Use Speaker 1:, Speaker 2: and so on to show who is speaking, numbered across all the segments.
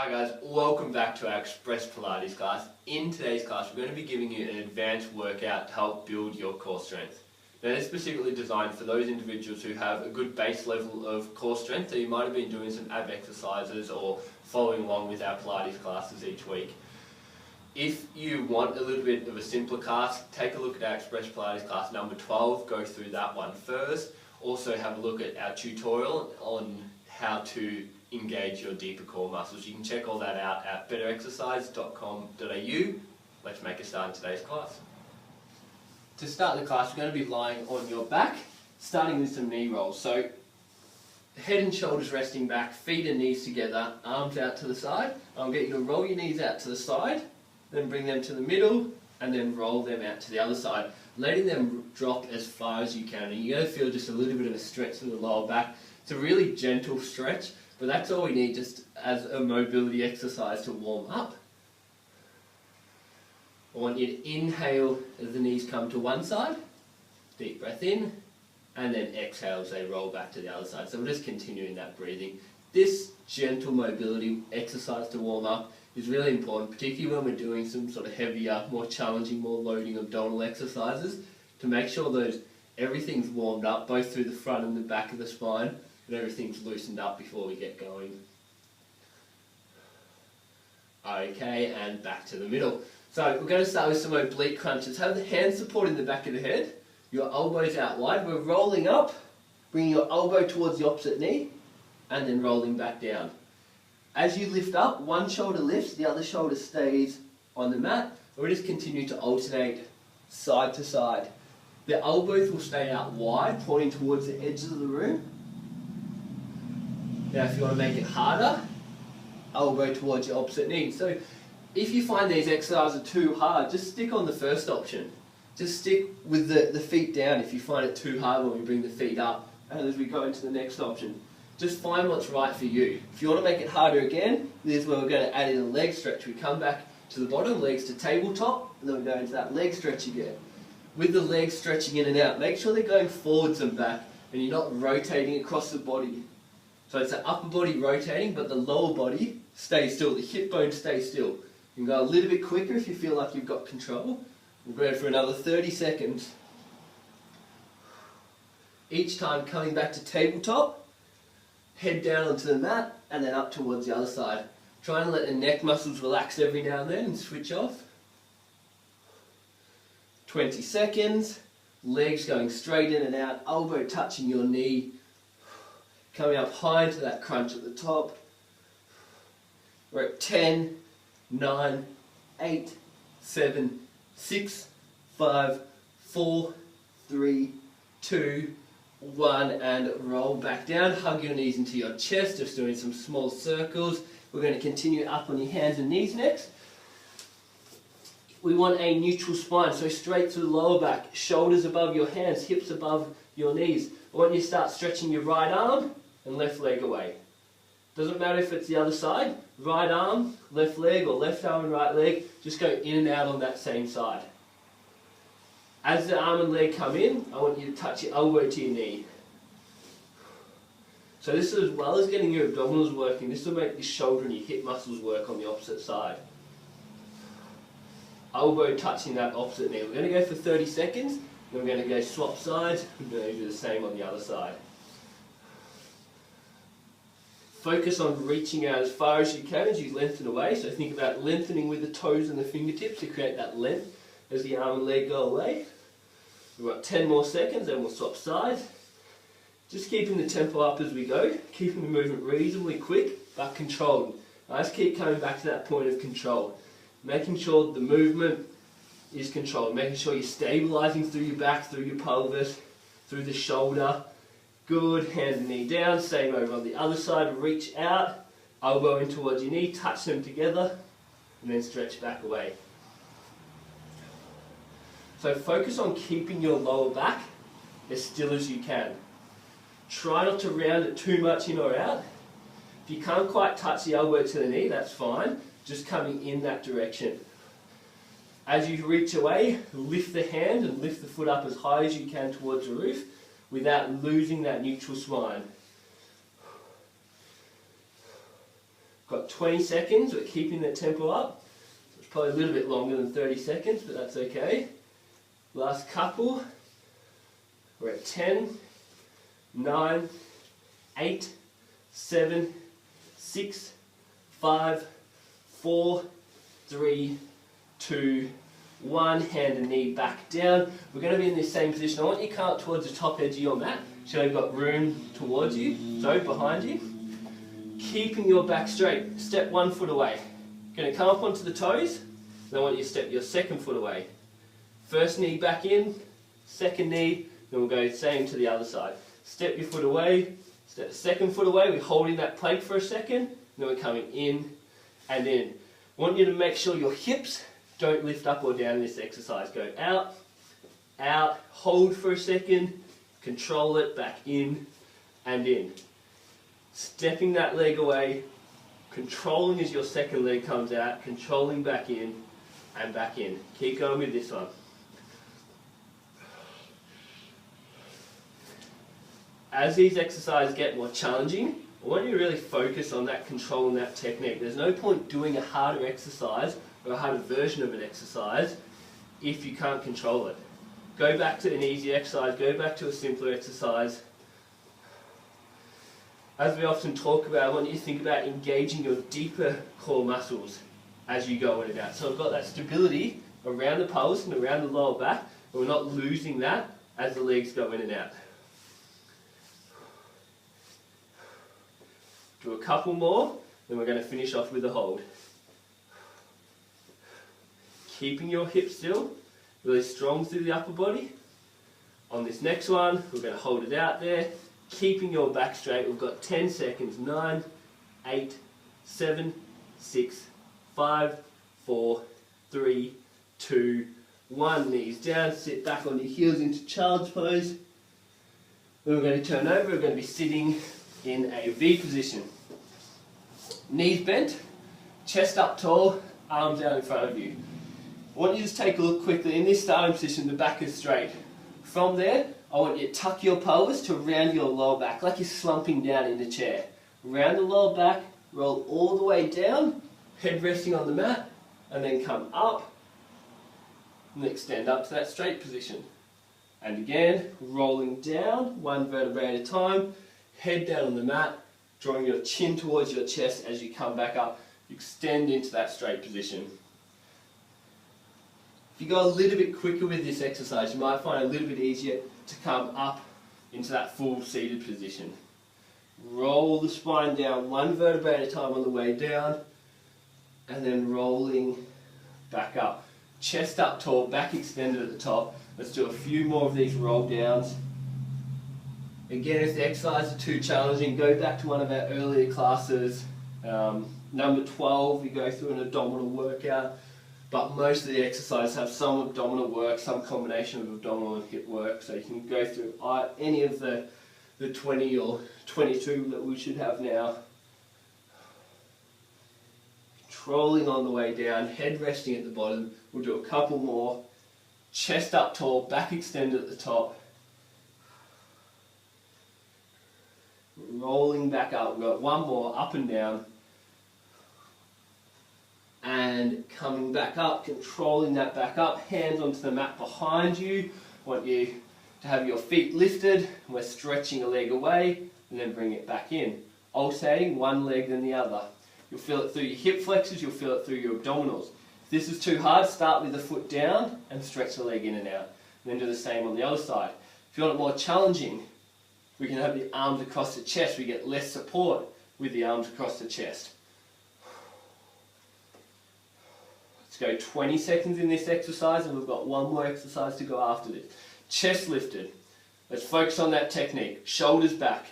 Speaker 1: Hi guys, welcome back to our Express Pilates class. In today's class we're going to be giving you an advanced workout to help build your core strength. Now this is specifically designed for those individuals who have a good base level of core strength, so you might have been doing some ab exercises or following along with our Pilates classes each week. If you want a little bit of a simpler class, take a look at our Express Pilates class number 12, go through that one first. Also have a look at our tutorial on how to engage your deeper core muscles. You can check all that out at betterexercise.com.au. Let's make a start in today's class. To start the class, we're going to be lying on your back, starting with some knee rolls. So head and shoulders resting back, feet and knees together, arms out to the side. I'll get you to roll your knees out to the side, then bring them to the middle, and then roll them out to the other side, letting them drop as far as you can. And you're going to feel just a little bit of a stretch in the lower back. It's a really gentle stretch, but that's all we need just as a mobility exercise to warm up. I want you to inhale as the knees come to one side, deep breath in, and then exhale as they roll back to the other side. So we're just continuing that breathing. This gentle mobility exercise to warm up is really important, particularly when we're doing some sort of heavier, more challenging, more loading abdominal exercises, to make sure everything's warmed up, both through the front and the back of the spine, and everything's loosened up before we get going. Okay, and back to the middle. So we're going to start with some oblique crunches. Have the hands supporting the back of the head, your elbows out wide. We're rolling up, bringing your elbow towards the opposite knee, and then rolling back down. As you lift up, one shoulder lifts, the other shoulder stays on the mat. We'll just continue to alternate side to side. The elbows will stay out wide, pointing towards the edges of the room. Now if you want to make it harder, elbow towards your opposite knee. So if you find these exercises too hard, just stick on the first option. Just stick with the feet down if you find it too hard when we bring the feet up, and as we go into the next option. Just find what's right for you. If you want to make it harder again, this is where we're going to add in a leg stretch. We come back to the bottom, legs to tabletop, and then we go into that leg stretch again. With the legs stretching in and out, make sure they're going forwards and back, and you're not rotating across the body. So it's the upper body rotating, but the lower body stays still. The hip bone stays still. You can go a little bit quicker if you feel like you've got control. We'll go for another 30 seconds. Each time coming back to tabletop, head down onto the mat, and then up towards the other side. Try and let the neck muscles relax every now and then and switch off. 20 seconds. Legs going straight in and out, elbow touching your knee. Coming up high into that crunch at the top. We're at 10, 9, 8, 7, 6, 5, 4, 3, 2, 1, and roll back down. Hug your knees into your chest, just doing some small circles. We're going to continue up on your hands and knees next. We want a neutral spine, so straight through the lower back, shoulders above your hands, hips above your knees. I want you to start stretching your right arm and left leg away. Doesn't matter if it's the other side, right arm, left leg, or left arm and right leg, just go in and out on that same side. As the arm and leg come in, I want you to touch your elbow to your knee. So this is, as well as getting your abdominals working, this will make your shoulder and your hip muscles work on the opposite side. Elbow touching that opposite knee. We're going to go for 30 seconds, then we're going to go swap sides, we're going to do the same on the other side. Focus on reaching out as far as you can as you lengthen away. So think about lengthening with the toes and the fingertips to create that length as the arm and leg go away. We've got 10 more seconds and we'll swap sides. Just keeping the tempo up as we go, keeping the movement reasonably quick but controlled. Now let's keep coming back to that point of control. Making sure the movement is controlled, making sure you're stabilizing through your back, through your pelvis, through the shoulder. Good, hand and knee down, same over on the other side, reach out, elbow in towards your knee, touch them together, and then stretch back away. So focus on keeping your lower back as still as you can. Try not to round it too much in or out. If you can't quite touch the elbow to the knee, that's fine, just coming in that direction. As you reach away, lift the hand and lift the foot up as high as you can towards the roof, without losing that neutral spine. Got 20 seconds, we're keeping the tempo up. It's probably a little bit longer than 30 seconds, but that's okay. Last couple. We're at 10, 9, 8, 7, 6, 5, 4, 3, 2, 1. Hand and knee back down. We're going to be in this same position. I want you to come up towards the top edge of your mat, so you've got room towards you, so behind you. Keeping your back straight. Step 1 foot away. Going to come up onto the toes. Then I want you to step your second foot away. First knee back in, second knee, then we'll go same to the other side. Step your foot away, step the second foot away, we're holding that plank for a second, then we're coming in and in. I want you to make sure your hips don't lift up or down in this exercise. Go out, out, hold for a second, control it, back in and in. Stepping that leg away, controlling as your second leg comes out, controlling back in and back in. Keep going with this one. As these exercises get more challenging, I want you to really focus on that control and that technique. There's no point doing a harder exercise or a harder version of an exercise if you can't control it. Go back to an easy exercise, go back to a simpler exercise. As we often talk about, I want you to think about engaging your deeper core muscles as you go in and out. So I've got that stability around the pelvis and around the lower back, but we're not losing that as the legs go in and out. Do a couple more, then we're going to finish off with a hold. Keeping your hips still, really strong through the upper body. On this next one, we're going to hold it out there. Keeping your back straight, we've got 10 seconds. 9, 8, 7, 6, 5, 4, 3, 2, 1. Knees down, sit back on your heels into child's pose. Then we're going to turn over, we're going to be sitting in a V position. Knees bent, chest up tall, arms out in front of you. I want you to just take a look quickly. In this starting position, the back is straight. From there, I want you to tuck your pelvis to around your lower back, like you're slumping down in the chair. Around the lower back, roll all the way down, head resting on the mat, and then come up, and extend up to that straight position. And again, rolling down, one vertebrae at a time, head down on the mat, drawing your chin towards your chest as you come back up, extend into that straight position. If you go a little bit quicker with this exercise, you might find it a little bit easier to come up into that full seated position. Roll the spine down, one vertebrae at a time on the way down, and then rolling back up. Chest up tall, back extended at the top. Let's do a few more of these roll downs. Again, if the exercises are too challenging, go back to one of our earlier classes. Number 12, we go through an abdominal workout, but most of the exercises have some abdominal work, some combination of abdominal and hip work, so you can go through any of the 20 or 22 that we should have now. Controlling on the way down, head resting at the bottom. We'll do a couple more. Chest up tall, back extended at the top. Rolling back up. We've got one more, up and down. And coming back up, controlling that back up. Hands onto the mat behind you. I want you to have your feet lifted. We're stretching a leg away and then bring it back in. Alternating one leg then the other. You'll feel it through your hip flexors, you'll feel it through your abdominals. If this is too hard, start with the foot down and stretch the leg in and out. And then do the same on the other side. If you want it more challenging, we can have the arms across the chest. We get less support with the arms across the chest. Let's go 20 seconds in this exercise, and we've got one more exercise to go after this. Chest lifted. Let's focus on that technique. Shoulders back.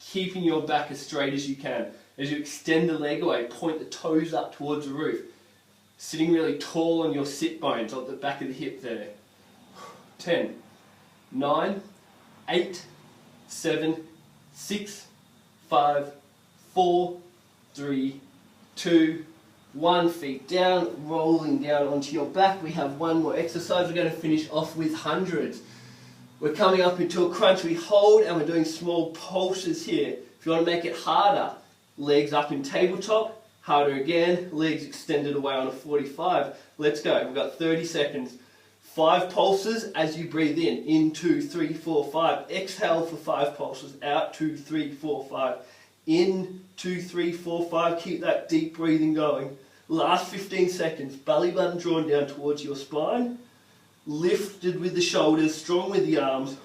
Speaker 1: Keeping your back as straight as you can. As you extend the leg away, point the toes up towards the roof. Sitting really tall on your sit bones, on the back of the hip there. 10, 9, 8, 7, 6, 5, 4, 3, 2, 1. Feet down, rolling down onto your back. We have one more exercise. We're going to finish off with hundreds. We're coming up into a crunch. We hold and we're doing small pulses here. If you want to make it harder, legs up in tabletop,
Speaker 2: Harder again, legs extended away on a 45. Let's go, we've got 30 seconds. 5 pulses as you breathe in 2, 3, 4, 5. Exhale for 5 pulses, out 2, 3, 4, 5. In 2, 3, 4, 5, keep that deep breathing going. Last 15 seconds, belly button drawn down towards your spine. Lifted with the shoulders, strong with the arms.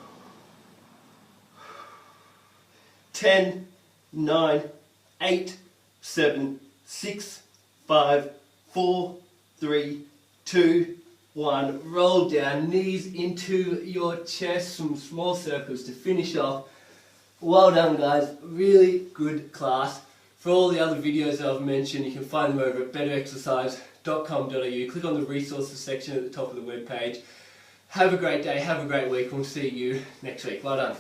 Speaker 2: 10, 9, 8, 7, 6, 5, 4, 3, 2, 1. Roll down, knees into your chest, some small circles to finish off. Well done guys, really good class. For all the other videos that I've mentioned, you can find them over at betterexercise.com.au. Click on the resources section at the top of the webpage. Have a great day, have a great week, and we'll see you next week. Well done.